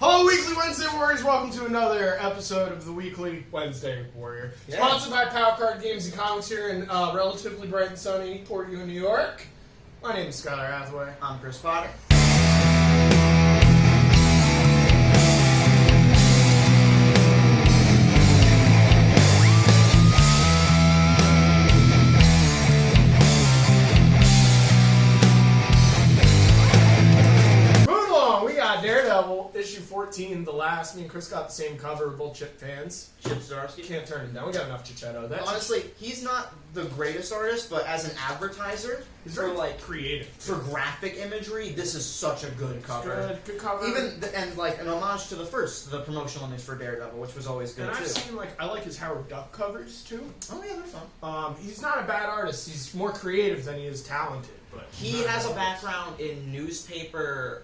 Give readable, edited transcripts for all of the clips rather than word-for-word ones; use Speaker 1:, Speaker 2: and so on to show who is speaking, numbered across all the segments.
Speaker 1: Hello, Weekly Wednesday Warriors. Welcome to another episode of the Weekly Wednesday Warrior.
Speaker 2: Yeah.
Speaker 1: Sponsored by Power Card Games and Comics here in relatively bright and sunny Port New York. My name is Skylar Hathaway.
Speaker 2: I'm Chris Potter.
Speaker 1: Moving along, we got Daredevil, issue 14, the last. Me and Chris got the same cover. We're both Chip fans.
Speaker 2: Chip Zdarsky.
Speaker 1: Can't turn him down. We got enough Chichetto. That's
Speaker 2: Honestly, he's not the greatest artist, but as an advertiser,
Speaker 1: he's
Speaker 2: for
Speaker 1: very
Speaker 2: like
Speaker 1: creative.
Speaker 2: for graphic imagery, this is such a good cover.
Speaker 1: Good cover.
Speaker 2: And like an homage to the promotional image for Daredevil, which was always good
Speaker 1: and
Speaker 2: too.
Speaker 1: I've seen I like his Howard Duck covers too.
Speaker 2: Oh yeah, they're fun.
Speaker 1: He's not a bad artist. He's more creative than he is talented. But
Speaker 2: He has a background in newspaper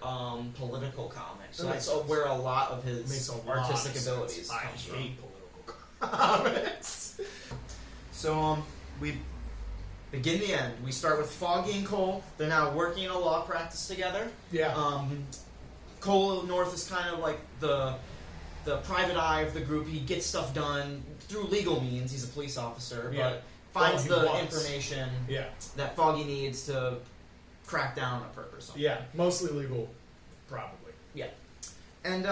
Speaker 2: political comics, so that's where a lot of his
Speaker 1: Makes a lot
Speaker 2: artistic
Speaker 1: of
Speaker 2: abilities
Speaker 1: sense. I
Speaker 2: comes from.
Speaker 1: hate political comics.
Speaker 2: So we begin the end. We start with Foggy and Cole. They're now working in a law practice together.
Speaker 1: Yeah.
Speaker 2: Cole North is kind of like the private eye of the group. He gets stuff done through legal means. He's a police officer,
Speaker 1: Yeah.
Speaker 2: but finds
Speaker 1: Well, he
Speaker 2: the
Speaker 1: was.
Speaker 2: information
Speaker 1: Yeah.
Speaker 2: that Foggy needs to crack down on a perp or something.
Speaker 1: Yeah. Mostly legal, probably.
Speaker 2: Yeah. And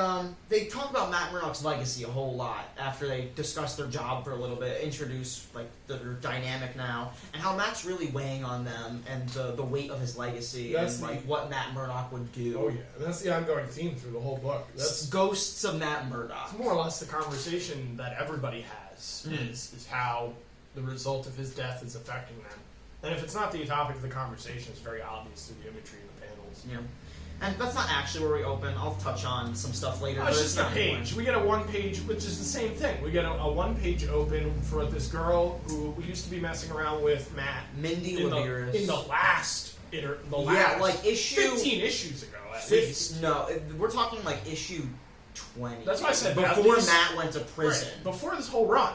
Speaker 2: they talk about Matt Murdock's legacy a whole lot after they discuss their job for a little bit, introduce like their dynamic now, and how Matt's really weighing on them and the weight of his legacy and like what Matt Murdock would do.
Speaker 1: Oh yeah, and that's the ongoing theme through the whole book. That's
Speaker 2: Ghosts of Matt Murdock.
Speaker 1: more or less the conversation that everybody has is how the result of his death is affecting them. And if it's not the topic of the conversation, it's very obvious through the imagery in the panels.
Speaker 2: Yeah. And that's not actually where we open. I'll touch on some stuff later.
Speaker 1: It's
Speaker 2: but
Speaker 1: just a
Speaker 2: not
Speaker 1: page.
Speaker 2: important.
Speaker 1: We get a one-page, which is the same thing. We get a one-page open for this girl who we used to be messing around with, Matt.
Speaker 2: Mindy
Speaker 1: in
Speaker 2: Laveris.
Speaker 1: the last,
Speaker 2: like issue
Speaker 1: 15 issues ago, at least.
Speaker 2: No, we're talking like issue 20.
Speaker 1: That's why I said
Speaker 2: before
Speaker 1: at least-
Speaker 2: Matt went to prison.
Speaker 1: Right, before this whole run.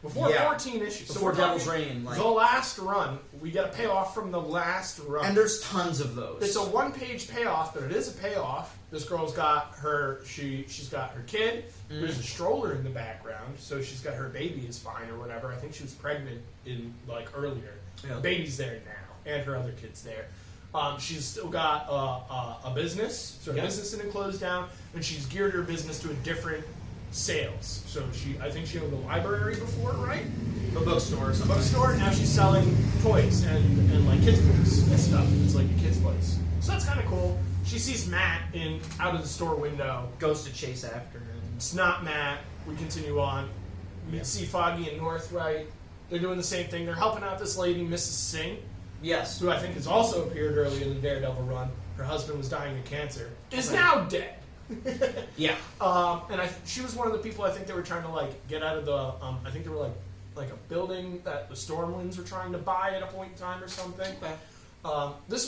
Speaker 1: Before
Speaker 2: Yeah.
Speaker 1: 14 issues.
Speaker 2: Before
Speaker 1: we're
Speaker 2: Devil's
Speaker 1: talking
Speaker 2: Reign, like-
Speaker 1: the last run. We get a payoff from the last run.
Speaker 2: And there's tons of those.
Speaker 1: It's a one-page payoff, but it is a payoff. This girl's got she's got her kid. There's a stroller in the background, so she's got her baby is fine or whatever. I think she was pregnant in earlier.
Speaker 2: Yeah.
Speaker 1: The baby's there now, and her other kid's there. She's still got a business, so her business didn't close down, and she's geared her business to a different sales. So I think she owned a library before, right?
Speaker 2: a bookstore or
Speaker 1: A
Speaker 2: something.
Speaker 1: bookstore. Now she's selling toys and like kids books and stuff. It's like a kid's place. So that's kind of cool. She sees Matt out of the store window.
Speaker 2: Goes to chase after him.
Speaker 1: It's not Matt. We continue on. We see Foggy and North, right? They're doing the same thing. They're helping out this lady, Mrs. Singh,
Speaker 2: Yes.
Speaker 1: who I think has also appeared early in the Daredevil run. Her husband was dying of cancer. Is
Speaker 2: Okay.
Speaker 1: now dead.
Speaker 2: Yeah.
Speaker 1: And she was one of the people I think they were trying to get out of the. I think they were like a building that the Stormwinds were trying to buy at a point in time or something.
Speaker 2: Okay.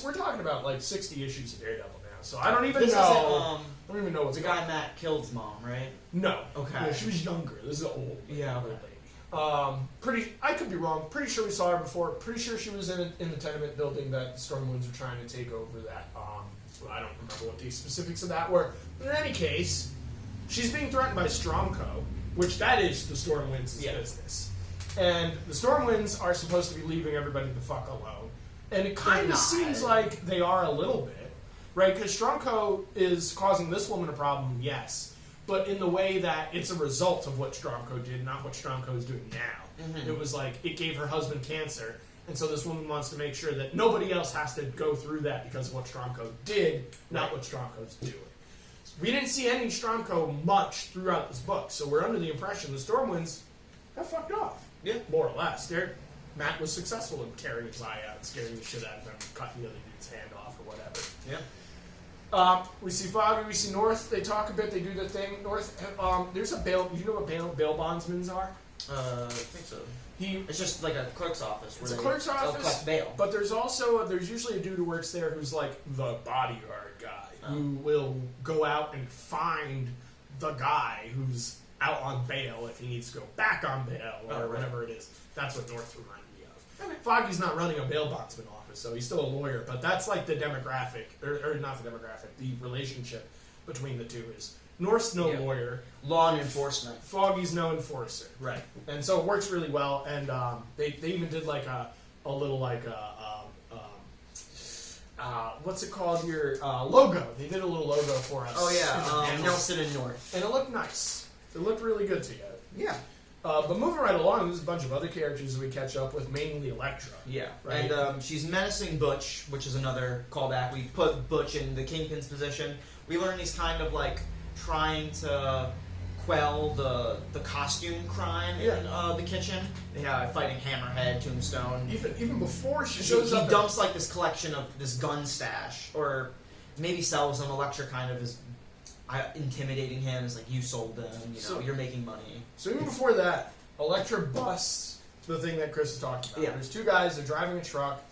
Speaker 1: We're talking about 60 issues of Daredevil now, so I don't even
Speaker 2: This
Speaker 1: know.
Speaker 2: isn't,
Speaker 1: I don't even know what's
Speaker 2: the
Speaker 1: going
Speaker 2: guy
Speaker 1: on.
Speaker 2: Matt killed's mom, right?
Speaker 1: No.
Speaker 2: Okay.
Speaker 1: No, she was younger. This is an old.
Speaker 2: Yeah,
Speaker 1: old
Speaker 2: okay.
Speaker 1: lady. I could be wrong. Pretty sure we saw her before. Pretty sure she was in the tenement building that the Stormwinds were trying to take over. That I don't remember what the specifics of that were. But in any case, she's being threatened by Stromco, which that is the Stormwinds' business. And the Stormwinds are supposed to be leaving everybody the fuck alone. And it kind of seems like they are a little bit, right? Because Stromco is causing this woman a problem, yes, but in the way that it's a result of what Stromco did, not what Stromco is doing now.
Speaker 2: Mm-hmm.
Speaker 1: It was like it gave her husband cancer, and so this woman wants to make sure that nobody else has to go through that because of what Stromco did, not what Stromco's doing. We didn't see any Stromco much throughout this book, so we're under the impression the Stormwinds have fucked off.
Speaker 2: Yeah.
Speaker 1: More or less. Matt was successful in tearing his eye out, scaring the shit out of him, cutting the other dude's hand off or whatever.
Speaker 2: Yeah.
Speaker 1: We see Foggy, we see North, they talk a bit, they do their thing. North, there's a bail, you know what bail bondsmen are?
Speaker 2: I think so. It's just like a clerk's office.
Speaker 1: It's a clerk's office,
Speaker 2: collect bail.
Speaker 1: but there's usually a dude who works there who's like the bodyguard guy, who will go out and find the guy who's out on bail if he needs to go back on bail or whatever it is. That's what North reminded me of. Okay. Foggy's not running a bail bondsman office, so he's still a lawyer, but that's like the demographic, or not the demographic, the relationship between the two is North's no lawyer.
Speaker 2: Law and enforcement.
Speaker 1: Foggy's no enforcer.
Speaker 2: Right.
Speaker 1: And so it works really well. And they even did like a little like what's it called here? Logo. They did a little logo for us.
Speaker 2: Oh yeah, Nelson and North.
Speaker 1: And it looked nice. It looked really good together.
Speaker 2: Yeah.
Speaker 1: But moving right along, there's a bunch of other characters that we catch up with, mainly Elektra.
Speaker 2: Yeah,
Speaker 1: right?
Speaker 2: And she's menacing Butch, which is another callback. We put Butch in the Kingpin's position. We learn he's kind of like trying to quell the costume crime in the kitchen. Yeah, fighting Hammerhead, Tombstone.
Speaker 1: Even before she shows up,
Speaker 2: he dumps like this collection of this gun stash, or maybe sells them. Elektra kind of is intimidating him. Is like, you sold them, you're making money.
Speaker 1: So even before that, Elektra busts the thing that Chris is talking about.
Speaker 2: Yeah.
Speaker 1: There's two guys, they're driving a truck,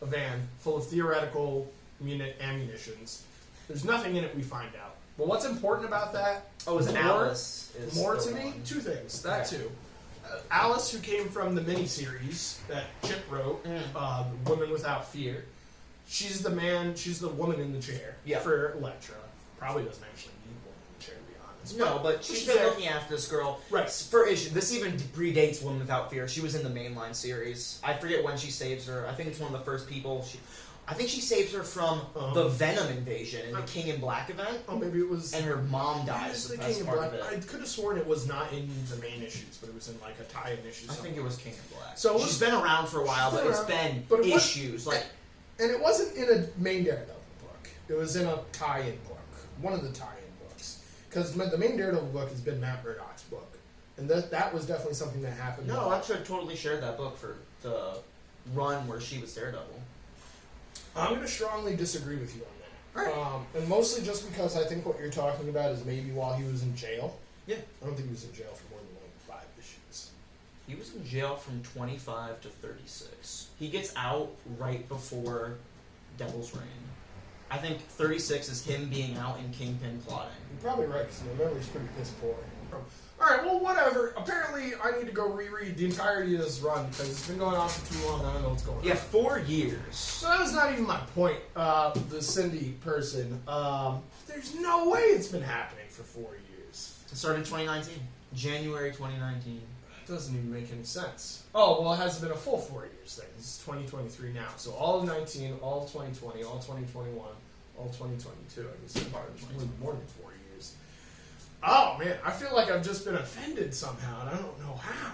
Speaker 1: a van, full of theoretical ammunitions. There's nothing in it, we find out. But what's important about that,
Speaker 2: is Alice is
Speaker 1: more
Speaker 2: the
Speaker 1: to me,
Speaker 2: one.
Speaker 1: two things. That too. Alice, who came from the miniseries that Chip wrote, Women Without Fear, she's the woman in the chair for Elektra. Probably doesn't actually need a woman in the chair, to be honest.
Speaker 2: No, but she's been looking after this girl.
Speaker 1: Right.
Speaker 2: For issue. This even predates Woman Without Fear. She was in the mainline series. I forget when she saves her. I think it's one of the first people. I think she saves her from the Venom invasion in the King in Black event.
Speaker 1: Oh, maybe it was.
Speaker 2: And her mom dies.
Speaker 1: The King in Black. I could have sworn it was not in the main issues, but it was in like a tie-in issue.
Speaker 2: I think it was King in Black.
Speaker 1: So
Speaker 2: she's been around for a while, but it's been issues like.
Speaker 1: And it wasn't in a main Daredevil book. It was in a tie-in book. One of the tie-in books. Because the main Daredevil book has been Matt Murdock's book. And that was definitely something that happened.
Speaker 2: No, Elektra totally shared that book for the run where she was Daredevil.
Speaker 1: I'm going to strongly disagree with you on that.
Speaker 2: Right.
Speaker 1: And mostly just because I think what you're talking about is maybe while he was in jail.
Speaker 2: Yeah.
Speaker 1: I don't think he was in jail for more than like 5 issues.
Speaker 2: He was in jail from 25 to 36. He gets out right before Devil's Reign. I think 36 is him being out in Kingpin plotting.
Speaker 1: You're probably right, because my memory's pretty piss poor. Alright, well, whatever. Apparently, I need to go reread the entirety of this run, because it's been going on for too long, I don't know what's going on.
Speaker 2: Yeah, 4 years.
Speaker 1: So that was not even my point, the Cindy person. There's no way it's been happening for 4 years.
Speaker 2: It started in 2019. January 2019.
Speaker 1: It doesn't even make any sense. Oh, well, it hasn't been a full 4 years then. This is 2023 now. So all of 19, all of 2020, all of 2021, all of 2022. I guess it's more than 4 years. Oh, man, I feel like I've just been offended somehow, and I don't know how.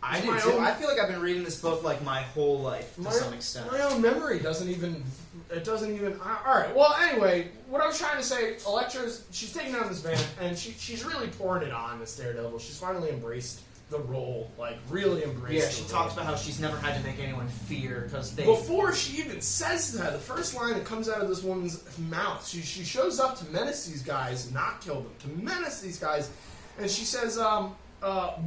Speaker 2: I do too. I feel like I've been reading this book like my whole life to some extent.
Speaker 1: My own memory doesn't even. Alright, well, anyway, what I was trying to say, she's taking down this van, and she's really pouring it on this Daredevil. She's finally embraced the role, like, really embraced
Speaker 2: Yeah, she talks about how she's never had to make anyone fear, because they...
Speaker 1: Before she even says that, the first line that comes out of this woman's mouth, she shows up to menace these guys, not kill them, to menace these guys, and she says,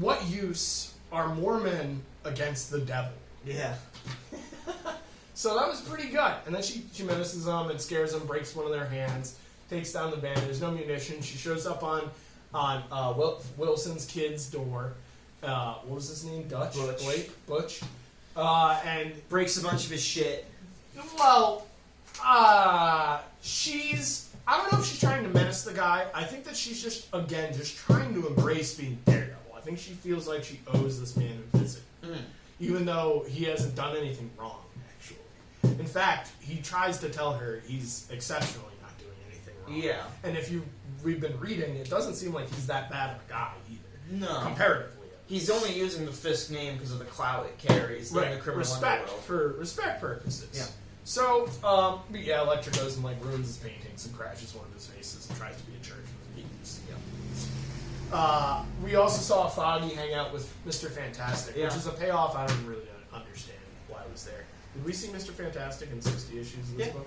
Speaker 1: what use are more men against the devil?
Speaker 2: Yeah.
Speaker 1: So that was pretty good. And then she menaces them and scares them, breaks one of their hands, takes down the van. There's no munition. She shows up on Wilson's kid's door. What was his name? Dutch?
Speaker 2: Butch.
Speaker 1: Blake? Butch. And
Speaker 2: breaks a bunch of his shit.
Speaker 1: Well, she's... I don't know if she's trying to menace the guy. I think that she's just trying to embrace being Daredevil. I think she feels like she owes this man a visit. Even though he hasn't done anything wrong, actually. In fact, he tries to tell her he's exceptionally not doing anything wrong.
Speaker 2: Yeah.
Speaker 1: And if we've been reading, it doesn't seem like he's that bad of a guy either.
Speaker 2: No.
Speaker 1: Comparatively.
Speaker 2: He's only using the Fisk name because of the clout it carries in the criminal
Speaker 1: respect
Speaker 2: underworld.
Speaker 1: for respect purposes.
Speaker 2: Yeah.
Speaker 1: So, Elektra goes and like ruins his paintings and crashes one of his faces and tries to be a church with peeps. Yeah. We also saw Foggy hang out with Mr. Fantastic, which is a payoff I don't really understand why it was there. Did we see Mr. Fantastic in 60 issues of this book?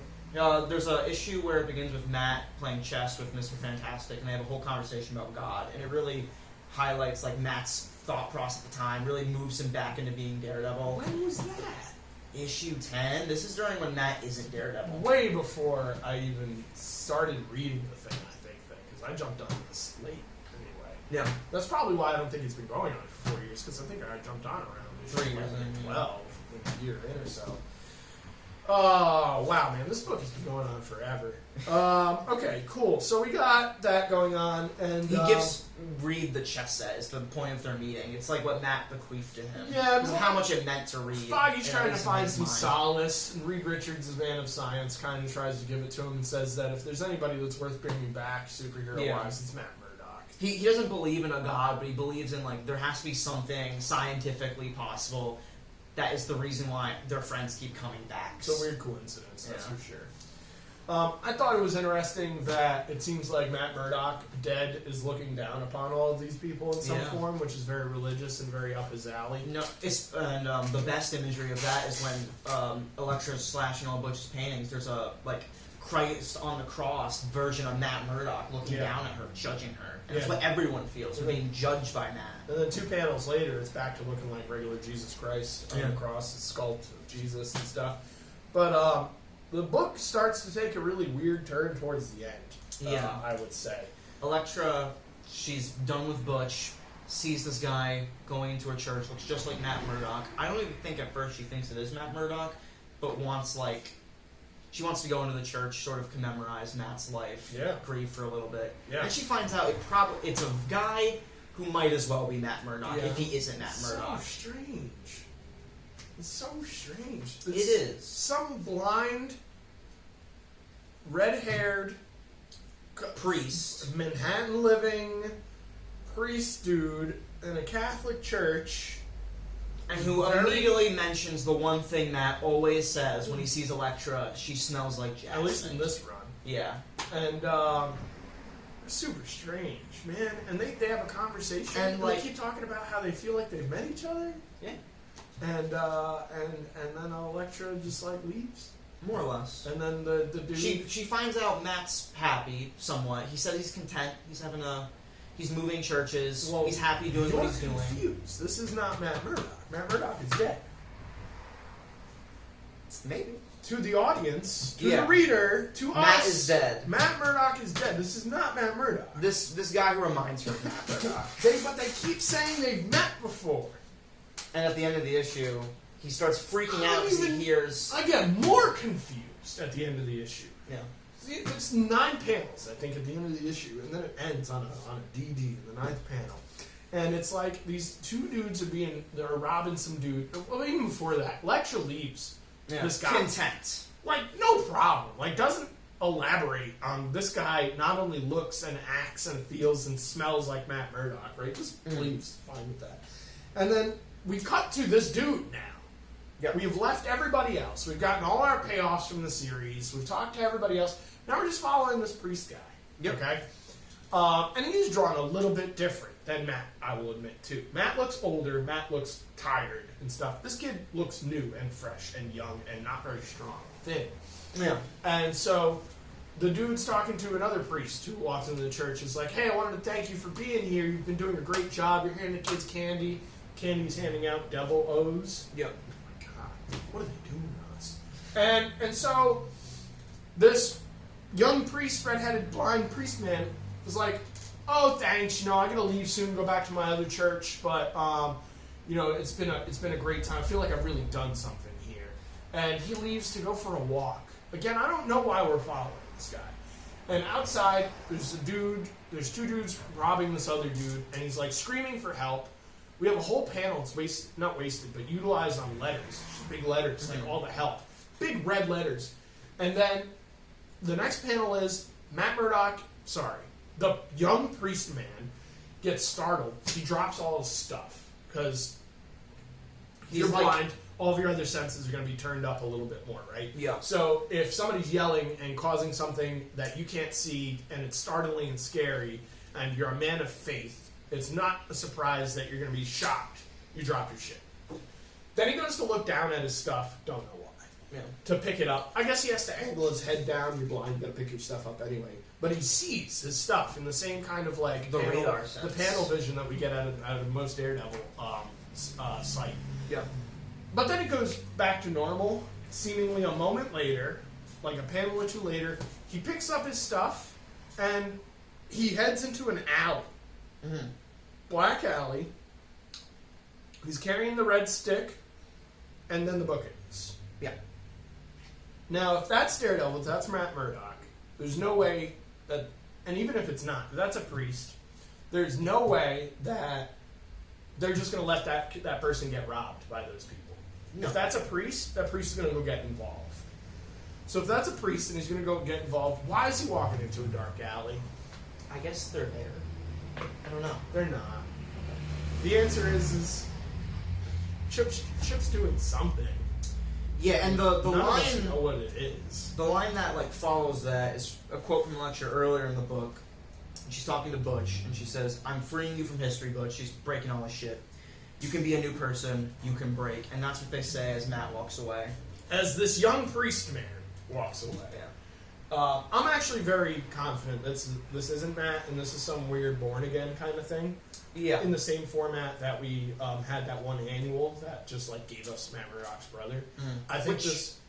Speaker 2: There's an issue where it begins with Matt playing chess with Mr. Fantastic, and they have a whole conversation about God, and it really highlights like Matt's thought process at the time, really moves him back into being Daredevil.
Speaker 1: When was that?
Speaker 2: Issue 10. This is during when Matt isn't Daredevil.
Speaker 1: Way before I even started reading the thing, I think, because I jumped on this late anyway.
Speaker 2: Yeah.
Speaker 1: That's probably why I don't think it's been going on for 4 years, because I think I jumped on around
Speaker 2: 3 years
Speaker 1: in 12, a year in or so. Oh, wow, man. This book has been going on forever. Okay, cool. So we got that going on, and...
Speaker 2: He gives Reed the chess set is the point of their meeting. It's like what Matt bequeathed to him.
Speaker 1: Yeah,
Speaker 2: Because of how much it meant to Reed.
Speaker 1: Foggy's trying to find some
Speaker 2: mind.
Speaker 1: solace, and Reed Richards, the man of science, kind of tries to give it to him and says that if there's anybody that's worth bringing back, superhero-wise, it's Matt Murdock.
Speaker 2: He doesn't believe in a god, but he believes in, like, there has to be something scientifically possible that is the reason why their friends keep coming back.
Speaker 1: It's a weird coincidence, that's for sure. I thought it was interesting that it seems like Matt Murdock, dead, is looking down upon all of these people in some form, which is very religious and very up his alley.
Speaker 2: No, the best imagery of that is when Elektra's slashing all Butch's paintings. There's a, like, Christ on the cross version of Matt Murdock looking down at her, judging her. And that's what everyone feels. They're being judged by Matt.
Speaker 1: And then 2 panels later, it's back to looking like regular Jesus Christ on the cross, the sculpt of Jesus and stuff. But the book starts to take a really weird turn towards the end, I would say.
Speaker 2: Elektra, she's done with Butch, sees this guy going into a church, looks just like Matt Murdock. I don't even think at first she thinks it is Matt Murdock, but she wants to go into the church, sort of commemorate Matt's life, grieve for a little bit. Yeah. And she finds out it's a guy who might as well be Matt Murdock if he isn't Matt Murdock.
Speaker 1: So strange. It's so strange.
Speaker 2: It is.
Speaker 1: Some blind, red-haired
Speaker 2: priest,
Speaker 1: Manhattan-living priest dude in a Catholic church.
Speaker 2: And who immediately mentions the one thing Matt always says when he sees Elektra, she smells like Jackson.
Speaker 1: At least in this run.
Speaker 2: Yeah.
Speaker 1: And, super strange, man. And they have a conversation, and they keep talking about how they feel like they've met each other.
Speaker 2: Yeah.
Speaker 1: And then Elektra just, like, leaves.
Speaker 2: More or less.
Speaker 1: And then the dude...
Speaker 2: She finds out Matt's happy, somewhat. He said he's content. He's moving churches. Well, he's happy doing what he's doing.
Speaker 1: Confused. This is not Matt Murdock. Matt Murdock is dead.
Speaker 2: Maybe.
Speaker 1: To the audience, to the reader, to us.
Speaker 2: Matt is dead.
Speaker 1: Matt Murdock is dead. This is not Matt Murdock.
Speaker 2: This guy who reminds her of Matt Murdock.
Speaker 1: But they keep saying they've met before.
Speaker 2: And at the end of the issue, he starts freaking out because he hears...
Speaker 1: I get more confused at the end of the issue.
Speaker 2: Yeah.
Speaker 1: It's 9 panels, I think, at the end of the issue, and then it ends on a DD in the 9th panel. And it's like these 2 dudes are robbing some dude. Well, even before that, Elektra leaves this guy.
Speaker 2: Content.
Speaker 1: Like, no problem. Like, doesn't elaborate on this guy not only looks and acts and feels and smells like Matt Murdock, right? Just leaves. Fine with that. And then we cut to this dude now.
Speaker 2: Yep.
Speaker 1: We've left everybody else. We've gotten all our payoffs from the series. We've talked to everybody else. Now we're just following this priest guy.
Speaker 2: Yep.
Speaker 1: Okay? And he's drawn a little bit different than Matt, I will admit, too. Matt looks older. Matt looks tired and stuff. This kid looks new and fresh and young and not very strong. Thin.
Speaker 2: Yeah.
Speaker 1: And so the dude's talking to another priest who walks into the church. Is like, hey, I wanted to thank you for being here. You've been doing a great job. You're handing the kids candy. Candy's handing out devil O's.
Speaker 2: Yep.
Speaker 1: What are they doing to us? And so this young priest, red-headed, blind priest man was like, oh, thanks, I gotta leave soon, go back to my other church, but it's been a great time. I feel like I've really done something here. And he leaves to go for a walk. Again, I don't know why we're following this guy. And outside, there's 2 dudes robbing this other dude, and he's like screaming for help. We have a whole panel, it's not wasted, but utilized on letters. Just big letters, like all the help. Big red letters. And then the next panel is the young priest man gets startled. He drops all his stuff, because you're blind, all of your other senses are going to be turned up a little bit more, right?
Speaker 2: Yeah.
Speaker 1: So if somebody's yelling and causing something that you can't see, and it's startling and scary, and you're a man of faith, it's not a surprise that you're going to be shocked. You drop your shit. Then he goes to look down at his stuff. Don't know why.
Speaker 2: Yeah.
Speaker 1: To pick it up. I guess he has to angle his head down. You're blind. You got to pick your stuff up anyway. But he sees his stuff in the same kind of like
Speaker 2: the radar sense.
Speaker 1: The panel vision that we get out of most Daredevil sight.
Speaker 2: Yeah.
Speaker 1: But then it goes back to normal. Seemingly a moment later, like a panel or 2 later, he picks up his stuff and he heads into an alley.
Speaker 2: Mm-hmm.
Speaker 1: Black alley. He's carrying the red stick, and then the bookings.
Speaker 2: Yeah.
Speaker 1: Now, if that's Daredevil, if that's Matt Murdock, there's no way that, and even if it's not, if that's a priest, there's no way that they're just going to let that person get robbed by those people. No. If that's a priest, that priest is going to go get involved. So if that's a priest and he's going to go get involved, why is he walking into a dark alley?
Speaker 2: I guess they're there. I don't know.
Speaker 1: They're not. The answer is Chip's doing something.
Speaker 2: Yeah, and the
Speaker 1: None
Speaker 2: line,
Speaker 1: of us know what it is.
Speaker 2: the line that like follows that is a quote from a lecture earlier in the book. She's talking to Butch, and she says, "I'm freeing you from history, Butch." She's breaking all his shit. You can be a new person. You can break, and that's what they say as Matt walks away.
Speaker 1: As this young priest man walks away.
Speaker 2: Yeah.
Speaker 1: I'm actually very confident this isn't Matt, and this is some weird Born Again kind of thing.
Speaker 2: Yeah.
Speaker 1: In the same format that we had that one annual that just like gave us Matt Murdock's brother. I think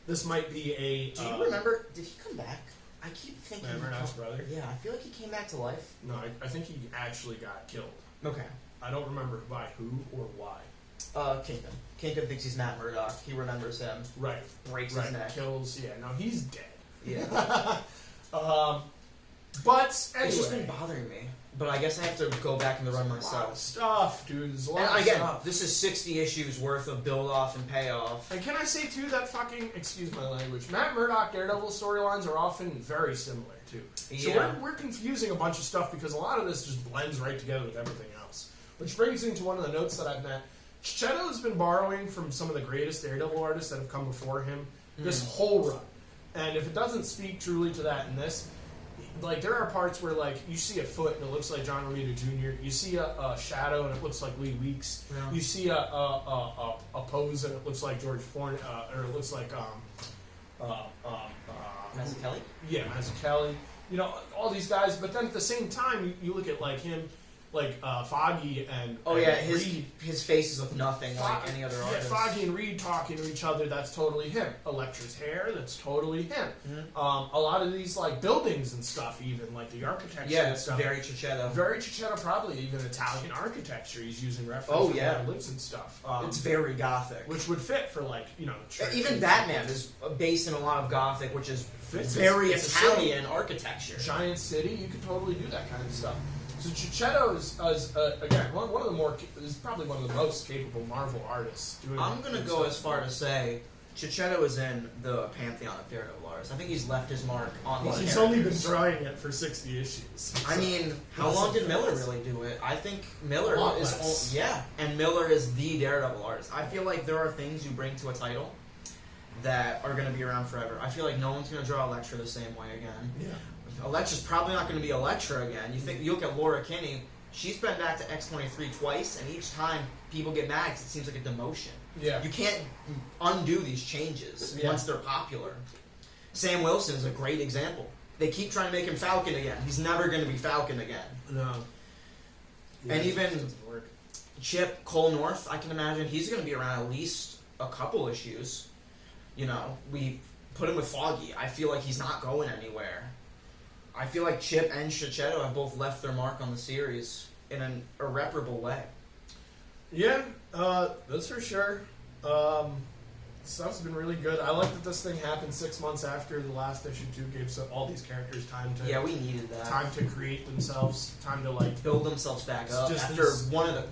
Speaker 1: this might be a.
Speaker 2: Do you remember? Did he come back? I keep thinking.
Speaker 1: Matt Murdock's brother.
Speaker 2: Yeah, I feel like he came back to life.
Speaker 1: No, I think he actually got killed.
Speaker 2: Okay.
Speaker 1: I don't remember by who or why.
Speaker 2: Kingpin. Kingpin thinks he's Matt Murdock. He remembers him.
Speaker 1: Right.
Speaker 2: Breaks his neck.
Speaker 1: Kills. Yeah. No, he's dead.
Speaker 2: Yeah.
Speaker 1: But anyway,
Speaker 2: it's just been bothering me. But I guess I have to go back and run
Speaker 1: a lot
Speaker 2: myself.
Speaker 1: of stuff, dude. There's a lot
Speaker 2: And
Speaker 1: of
Speaker 2: again,
Speaker 1: stuff.
Speaker 2: this is 60 issues worth of build-off and payoff.
Speaker 1: And can I say, too, that fucking, excuse my language, Matt Murdock Daredevil storylines are often very similar, too. So
Speaker 2: Yeah.
Speaker 1: we're confusing a bunch of stuff because a lot of this just blends right together with everything else. Which brings me to one of the notes that I've met. Cheto has been borrowing from some of the greatest Daredevil artists that have come before him this whole run. And if it doesn't speak truly to that in this, like, there are parts where, like, you see a foot and it looks like John Romita Jr. You see a shadow and it looks like Lee Weeks.
Speaker 2: Yeah.
Speaker 1: You see a pose and it looks like George Fournier, or it looks like
Speaker 2: Mazzucchelli?
Speaker 1: Yeah, Mazzucchelli. You know, all these guys. But then at the same time, you look at like him, like Foggy and Reed.
Speaker 2: His face is look nothing like any other artist.
Speaker 1: Yeah, Foggy and Reed talking to each other. That's totally him. Elektra's hair. That's totally him.
Speaker 2: Mm-hmm.
Speaker 1: A lot of these like buildings and stuff, even like the architecture.
Speaker 2: Yeah,
Speaker 1: and
Speaker 2: it's
Speaker 1: stuff.
Speaker 2: very Cicetto.
Speaker 1: Very Cicetto, probably even Italian architecture. He's using reference
Speaker 2: Oh,
Speaker 1: from
Speaker 2: yeah.
Speaker 1: where he lives and stuff.
Speaker 2: It's very gothic.
Speaker 1: Which would fit for like church
Speaker 2: Even
Speaker 1: and
Speaker 2: Batman is based in a lot of gothic, which is
Speaker 1: Fits.
Speaker 2: very
Speaker 1: It's
Speaker 2: Italian architecture.
Speaker 1: Giant city. You could totally do that kind of stuff. So Cicetto is again one of the more is probably one of the most capable Marvel artists.
Speaker 2: I'm gonna go as far to say Cicetto is in the pantheon of Daredevil artists. I think he's left his mark on these
Speaker 1: He's
Speaker 2: characters.
Speaker 1: only been drawing it for 60 issues.
Speaker 2: I mean, how long did Miller really do it? I think Miller
Speaker 1: A lot
Speaker 2: is
Speaker 1: less.
Speaker 2: and Miller is the Daredevil artist. I feel like there are things you bring to a title that are going to be around forever. I feel like no one's going to draw Elektra the same way again.
Speaker 1: Yeah.
Speaker 2: Elektra's probably not going to be Elektra again. You look at Laura Kinney, she's been back to X-23 twice, and each time people get mad 'cause it seems like a demotion.
Speaker 1: Yeah.
Speaker 2: You can't undo these changes
Speaker 1: Yeah.
Speaker 2: once they're popular. Sam Wilson is a great example. They keep trying to make him Falcon again. He's never going to be Falcon again.
Speaker 1: No.
Speaker 2: And even
Speaker 1: doesn't work.
Speaker 2: Chip Cole North, I can imagine he's going to be around at least a couple issues. You know, we put him with Foggy. I feel like he's not going anywhere. I feel like Chip and Cicetto have both left their mark on the series in an irreparable way.
Speaker 1: Yeah, that's for sure. Stuff's been really good. I like that this thing happened 6 months after the last issue too. Gave all these characters time to
Speaker 2: Yeah, we needed that.
Speaker 1: time to create themselves, time to like
Speaker 2: Build themselves back up
Speaker 1: Just
Speaker 2: after
Speaker 1: this-
Speaker 2: one of the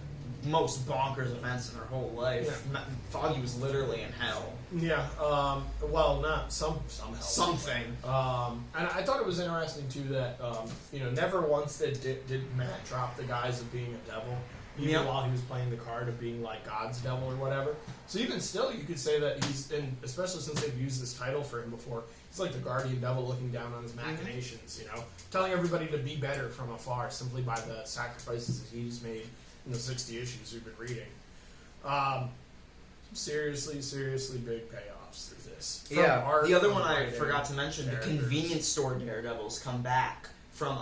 Speaker 2: most bonkers events in their whole life.
Speaker 1: Yeah.
Speaker 2: Foggy was literally in hell.
Speaker 1: Yeah, well, not somehow.
Speaker 2: Something.
Speaker 1: And I thought it was interesting too that never once did Matt drop the guise of being a devil, even
Speaker 2: Yeah.
Speaker 1: while he was playing the card of being like God's devil or whatever. So even still, you could say that he's, and especially since they've used this title for him before, he's like the guardian devil looking down on his machinations. Telling everybody to be better from afar simply by the sacrifices that he's made in the 60 issues we've been reading. Seriously big payoffs through this. From
Speaker 2: Yeah,
Speaker 1: art,
Speaker 2: the other
Speaker 1: from
Speaker 2: one I
Speaker 1: writing,
Speaker 2: forgot to mention, the
Speaker 1: characters.
Speaker 2: convenience store Daredevils come back from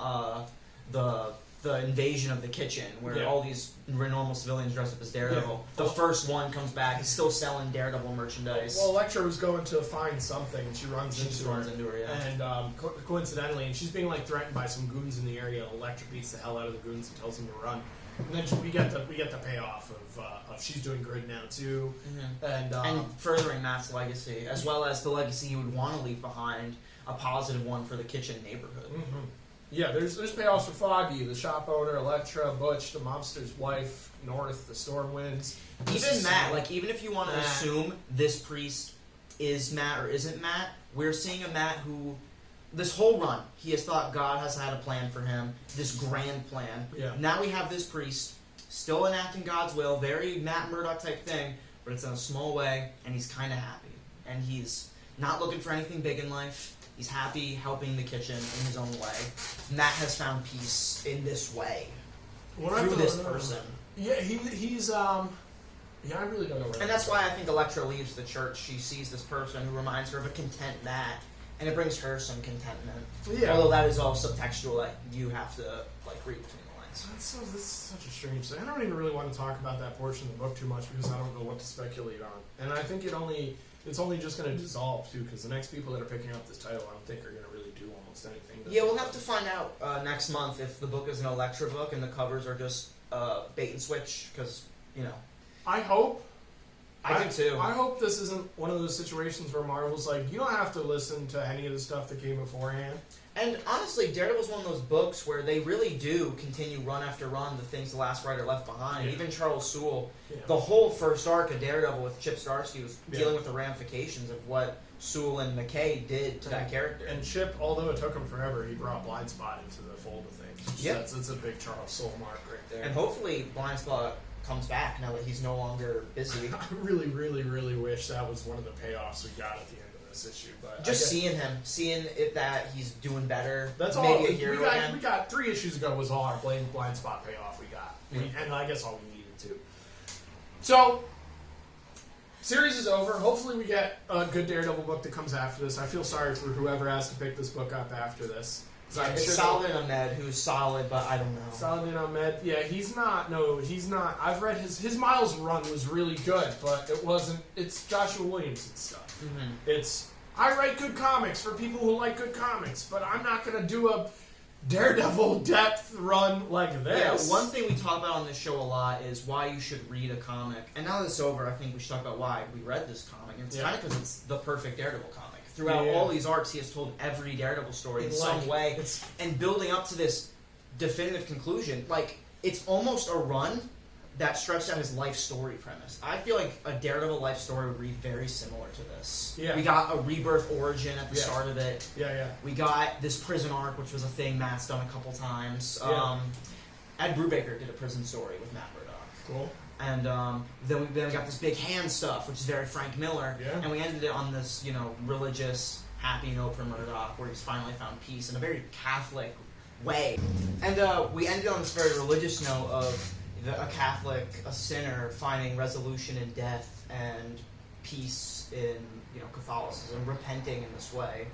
Speaker 2: the the invasion of the kitchen, where
Speaker 1: Yeah.
Speaker 2: all these normal civilians dress up as Daredevil.
Speaker 1: Yeah.
Speaker 2: The first one comes back, he's still selling Daredevil merchandise.
Speaker 1: Well, Elektra was going to find something, and she runs into her.
Speaker 2: Yeah.
Speaker 1: And coincidentally, and she's being like threatened by some goons in the area. And Elektra beats the hell out of the goons and tells them to run. And then we get the payoff of she's doing good now too, and
Speaker 2: furthering Matt's legacy, as well as the legacy he would want to leave behind, a positive one for the kitchen neighborhood.
Speaker 1: Mm-hmm. Yeah, there's payoffs for Foggy, the shop owner, Elektra, Butch, the mobster's wife, North, the Stormwinds.
Speaker 2: Even Matt, like, even if you want to assume this priest is Matt or isn't Matt, we're seeing a Matt who, this whole run, he has thought God has had a plan for him, this grand plan.
Speaker 1: Yeah.
Speaker 2: Now we have this priest, still enacting God's will, very Matt Murdock type thing, but it's in a small way, and he's kind of happy. And he's not looking for anything big in life. He's happy helping the kitchen in his own way. Matt has found peace in this way. Through this person.
Speaker 1: Yeah, he's yeah, I really don't know where.
Speaker 2: And that's why I think Elektra leaves the church. She sees this person who reminds her of a content Matt, and it brings her some contentment.
Speaker 1: Yeah.
Speaker 2: Although that is all subtextual, like, you have to, like, read between the lines.
Speaker 1: This is such a strange thing. I don't even really want to talk about that portion of the book too much because I don't know what to speculate on. And I think it's only just going to dissolve too, because the next people that are picking up this title, I don't think are going to really do almost anything.
Speaker 2: Yeah, we'll have to find out next month if the book is an Elektra book and the covers are just bait and switch, because, you know.
Speaker 1: I hope.
Speaker 2: I do too.
Speaker 1: I hope this isn't one of those situations where Marvel's like, you don't have to listen to any of the stuff that came beforehand.
Speaker 2: And honestly, Daredevil's one of those books where they really do continue run after run the things the last writer left behind.
Speaker 1: Yeah.
Speaker 2: Even Charles Soule,
Speaker 1: Yeah.
Speaker 2: the whole first arc of Daredevil with Chip Zdarsky was
Speaker 1: Yeah.
Speaker 2: dealing with the ramifications of what Soule and McKay did to that character.
Speaker 1: And Chip, although it took him forever, he brought Blind Spot into the fold of things.
Speaker 2: Yeah.
Speaker 1: That's a big Charles Soule mark right there.
Speaker 2: And hopefully Blind Spot comes back now that he's no longer busy.
Speaker 1: I really, really, really wish that was one of the payoffs we got at the end of this issue. But
Speaker 2: Just seeing if that he's doing better.
Speaker 1: That's
Speaker 2: maybe
Speaker 1: all.
Speaker 2: a hero again.
Speaker 1: We got 3 issues ago was all our blind spot payoff we got,
Speaker 2: Yeah.
Speaker 1: and I guess all we needed to. So, series is over. Hopefully, we get a good Daredevil book that comes after this. I feel sorry for whoever has to pick this book up after this.
Speaker 2: It's Saladin Ahmed, who's solid, but I don't know.
Speaker 1: Saladin Ahmed, yeah, he's not. No, he's not. I've read his Miles run was really good, but it wasn't. It's Joshua Williamson stuff.
Speaker 2: Mm-hmm.
Speaker 1: It's I write good comics for people who like good comics, but I'm not gonna do a Daredevil depth run like this.
Speaker 2: Yeah, one thing we talk about on this show a lot is why you should read a comic. And now that it's over, I think we should talk about why we read this comic. And it's kind of because it's the perfect Daredevil comic. Throughout all these arcs, he has told every Daredevil story in some way. And building up to this definitive conclusion, like, it's almost a run that stretched out his life story premise. I feel like a Daredevil life story would read very similar to this.
Speaker 1: Yeah.
Speaker 2: We got a rebirth origin at the start of it.
Speaker 1: Yeah.
Speaker 2: We got this prison arc, which was a thing Matt's done a couple times.
Speaker 1: Yeah.
Speaker 2: Ed Brubaker did a prison story with Matt Murdock.
Speaker 1: Cool.
Speaker 2: And then we got this big hand stuff, which is very Frank Miller.
Speaker 1: Yeah.
Speaker 2: And we ended it on this, religious, happy note for Murdock, where he's finally found peace in a very Catholic way. And we ended on this very religious note of a Catholic, a sinner, finding resolution in death and peace in, Catholicism, repenting in this way.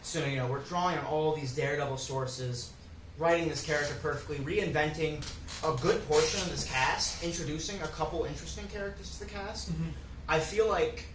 Speaker 2: So, we're drawing on all these Daredevil sources, writing this character perfectly, reinventing a good portion of this cast, introducing a couple interesting characters to the cast.
Speaker 1: Mm-hmm.
Speaker 2: I feel like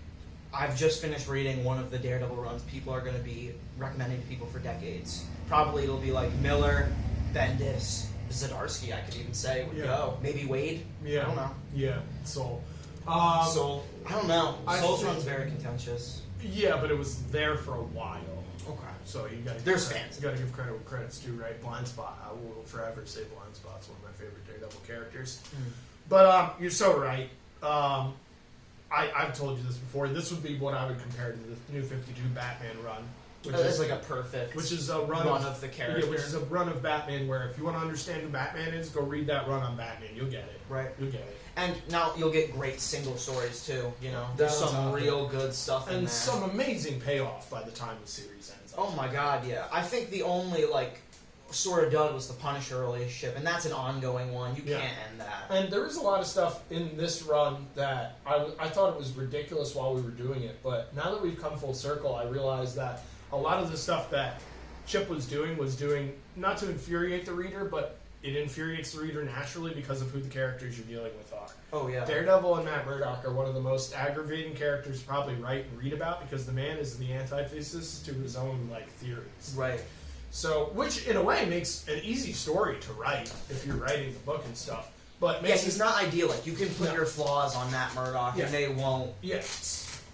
Speaker 2: I've just finished reading one of the Daredevil runs people are going to be recommending to people for decades. Probably it'll be like Miller, Bendis, Zdarsky, I could even say, would go. Maybe Wade?
Speaker 1: Yeah.
Speaker 2: I don't know.
Speaker 1: Yeah, Soul.
Speaker 2: Soul. I don't know. Soul's run's very contentious.
Speaker 1: Yeah, but it was there for a while.
Speaker 2: Okay.
Speaker 1: So you got
Speaker 2: There's fans.
Speaker 1: You got to give credit where credit's due, right? Blind Spot. I will forever say Blind Spot's one of my favorite Daredevil characters. But you're so right. I've told you this before. This would be what I would compare to the New 52 Batman run.
Speaker 2: Which is like a perfect
Speaker 1: which is a run
Speaker 2: of the character.
Speaker 1: Yeah, which is a run of Batman where if you want to understand who Batman is, go read that run on Batman. You'll get it.
Speaker 2: Right.
Speaker 1: You'll get it.
Speaker 2: And now you'll get great single stories too, There's some real good stuff in there.
Speaker 1: And some amazing payoff by the time the series ends.
Speaker 2: Oh my god, yeah. I think the only, sort of dud was the Punisher relationship, and that's an ongoing one. You can't end that.
Speaker 1: And there is a lot of stuff in this run that I thought it was ridiculous while we were doing it, but now that we've come full circle, I realize that a lot of the stuff that Chip was doing not to infuriate the reader, but it infuriates the reader naturally because of who the characters you're dealing with are.
Speaker 2: Oh yeah.
Speaker 1: Daredevil and Matt Murdock are one of the most aggravating characters to probably write and read about because the man is the antithesis to his own theories.
Speaker 2: Right.
Speaker 1: So, which in a way makes an easy story to write if you're writing the book and stuff. But makes
Speaker 2: he's not idyllic. You can put your flaws on Matt Murdock, and they won't.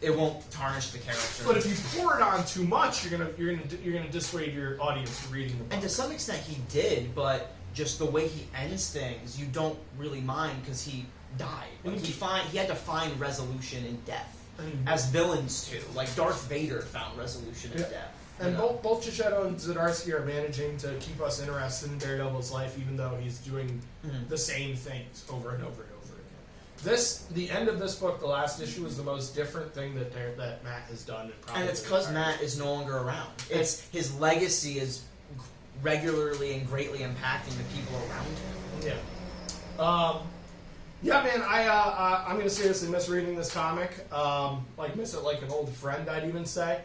Speaker 2: It won't tarnish the character.
Speaker 1: But if you pour it on too much, you're gonna dissuade your audience from reading the book.
Speaker 2: And to some extent, he did, but just the way he ends things, you don't really mind because he died. He had to find resolution in death, as villains too. Like Darth Vader found resolution in death.
Speaker 1: And both Chichetto and Zdarsky are managing to keep us interested in Daredevil's life, even though he's doing the same things over and over and over again. The end of this book, the last issue, is the most different thing that Matt has done. And
Speaker 2: it's because Matt is no longer around. It's his legacy is regularly and greatly impacting the people around him.
Speaker 1: Yeah. Yeah, man, I'm going to seriously miss reading this comic. Miss it like an old friend, I'd even say.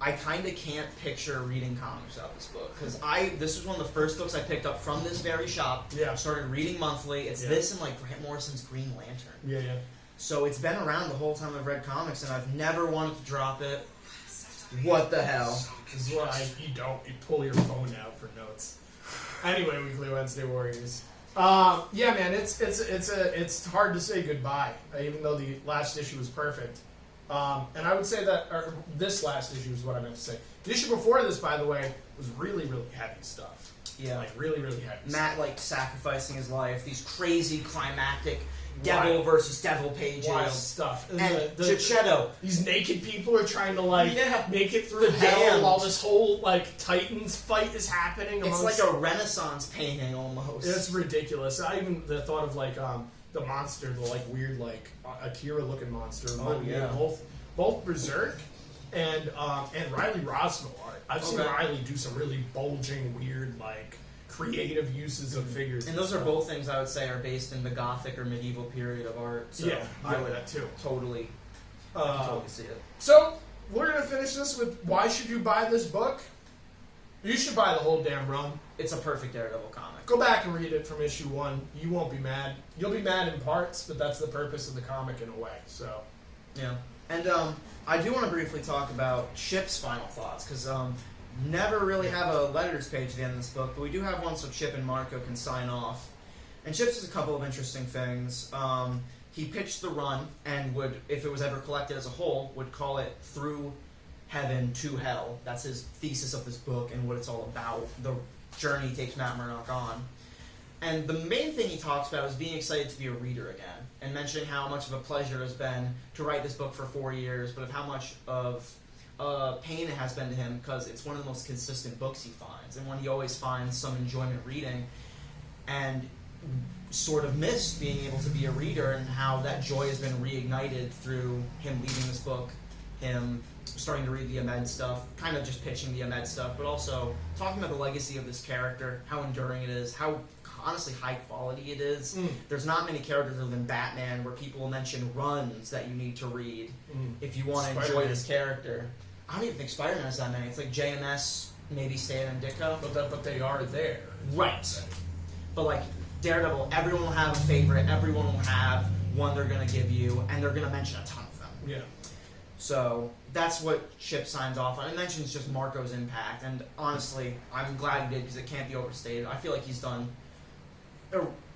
Speaker 1: I kind of can't picture reading comics out of this book because this was one of the first books I picked up from this very shop. Yeah.
Speaker 2: I started reading monthly. It's this and Grant Morrison's Green Lantern.
Speaker 1: Yeah, yeah.
Speaker 2: So it's been around the whole time I've read comics, and I've never wanted to drop it. What the hell?
Speaker 1: This is why you pull your phone out for notes. Anyway, Weekly Wednesday Warriors. Yeah, man, it's hard to say goodbye, even though the last issue was perfect. And I would say that this last issue is what I meant to say. The issue before this, by the way, was really, really heavy stuff.
Speaker 2: Yeah.
Speaker 1: Really, really heavy
Speaker 2: Matt, sacrificing his life, these crazy climactic devil versus devil pages.
Speaker 1: Wild stuff.
Speaker 2: And Chichetto.
Speaker 1: These naked people are trying to, make it through
Speaker 2: The
Speaker 1: hell
Speaker 2: damned.
Speaker 1: while this whole, Titans fight is happening.
Speaker 2: It's like a Renaissance painting, almost.
Speaker 1: It's ridiculous. The thought of, the monster, the weird Akira-looking monster. Both Berserk and Riley Rosmo art. I've seen Riley do some really bulging, weird, creative uses of figures.
Speaker 2: And those are both things I would say are based in the Gothic or medieval period of art. So
Speaker 1: yeah, I would that too.
Speaker 2: Totally see it.
Speaker 1: So we're gonna finish this with why should you buy this book? You should buy the whole damn run.
Speaker 2: It's a perfect Daredevil comic.
Speaker 1: Go back and read it from issue 1. You won't be mad. You'll be mad in parts, but that's the purpose of the comic in a way. So,
Speaker 2: yeah. And I do want to briefly talk about Chip's final thoughts because never really have a letters page at the end of this book, but we do have one so Chip and Marco can sign off. And Chip's has a couple of interesting things. He pitched the run and would, if it was ever collected as a whole, would call it Through Heaven to Hell. That's his thesis of this book and what it's all about. The journey he takes Matt Murdock on. And the main thing he talks about is being excited to be a reader again, and mentioning how much of a pleasure it has been to write this book for 4 years, but of how much of pain it has been to him because it's one of the most consistent books he finds, and one he always finds some enjoyment reading, and sort of missed being able to be a reader, and how that joy has been reignited through him reading this book, him starting to read the Ahmed stuff, kind of just pitching the Ahmed stuff, but also talking about the legacy of this character, how enduring it is, how honestly high quality it is. There's not many characters other than Batman where people will mention runs that you need to read if you want to enjoy this character. I don't even think Spider-Man has that many. It's like JMS, maybe Stan and Ditko.
Speaker 1: But they are there.
Speaker 2: Right. But Daredevil, everyone will have a favorite, everyone will have one they're going to give you, and they're going to mention a ton of them.
Speaker 1: Yeah. So
Speaker 2: that's what Chip signs off on. It mentions just Marco's impact, and honestly, I'm glad he did because it can't be overstated. I feel like he's done.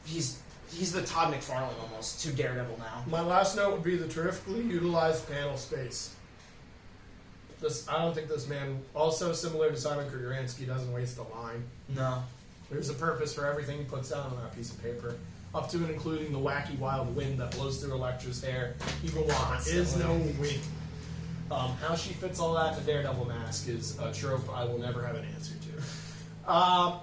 Speaker 2: He's the Todd McFarlane almost to Daredevil now.
Speaker 1: My last note would be the terrifically utilized panel space. I don't think this man, also similar to Simon Kuguransky, doesn't waste a line.
Speaker 2: No.
Speaker 1: There's a purpose for everything he puts down on that piece of paper. Up to and including the wacky wild wind that blows through Elektra's hair, even while there is no wind. How she fits all that in a Daredevil mask is a trope I will never have an answer to.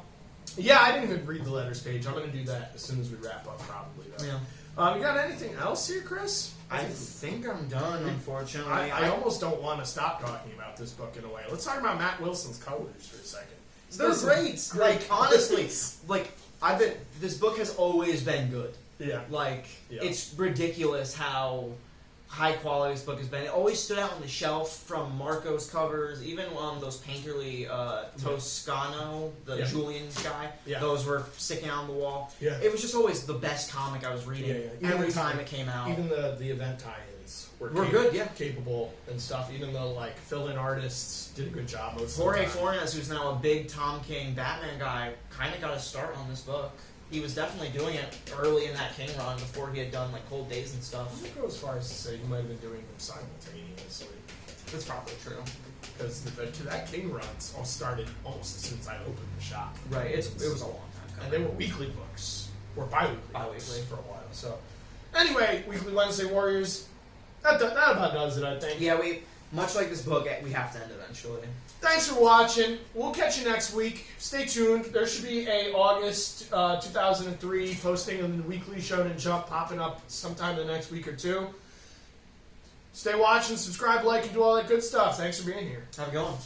Speaker 1: Yeah, I didn't even read the letters page. I'm going to do that as soon as we wrap up, probably. Though.
Speaker 2: Yeah.
Speaker 1: You got anything else here, Chris?
Speaker 2: I think I'm done, unfortunately.
Speaker 1: I almost don't want to stop talking about this book in a way. Let's talk about Matt Wilson's colors for a second.
Speaker 2: They're great. Honestly, this book has always been good.
Speaker 1: Yeah.
Speaker 2: It's ridiculous how high quality this book has been. It always stood out on the shelf from Marco's covers, even those painterly Toscano, the Julian guy. Yeah. Those were sticking out on the wall. Yeah. It was just always the best comic I was reading every time it came out.
Speaker 1: Even the event tie-ins were
Speaker 2: good,
Speaker 1: capable and stuff. Even though like fill-in artists did a good job.
Speaker 2: Jorge Fornes, who's now a big Tom King Batman guy, kind of got a start on this book. He was definitely doing it early in that King run before he had done like Cold Days and stuff.
Speaker 1: I would go as far as to say he might have been doing them simultaneously.
Speaker 2: That's probably true.
Speaker 1: Because that King run all started almost as soon as I opened the shop.
Speaker 2: Right, it was a long time coming.
Speaker 1: And they were weekly books. Or bi-weekly for a while. So, anyway, Weekly Wednesday Warriors. That about does it, I think.
Speaker 2: Yeah, much like this book, we have to end eventually.
Speaker 1: Thanks for watching. We'll catch you next week. Stay tuned. There should be a August 2003 posting of the Weekly Shonen Jump popping up sometime in the next week or two. Stay watching, subscribe, like, and do all that good stuff. Thanks for being here.
Speaker 2: Have a good one.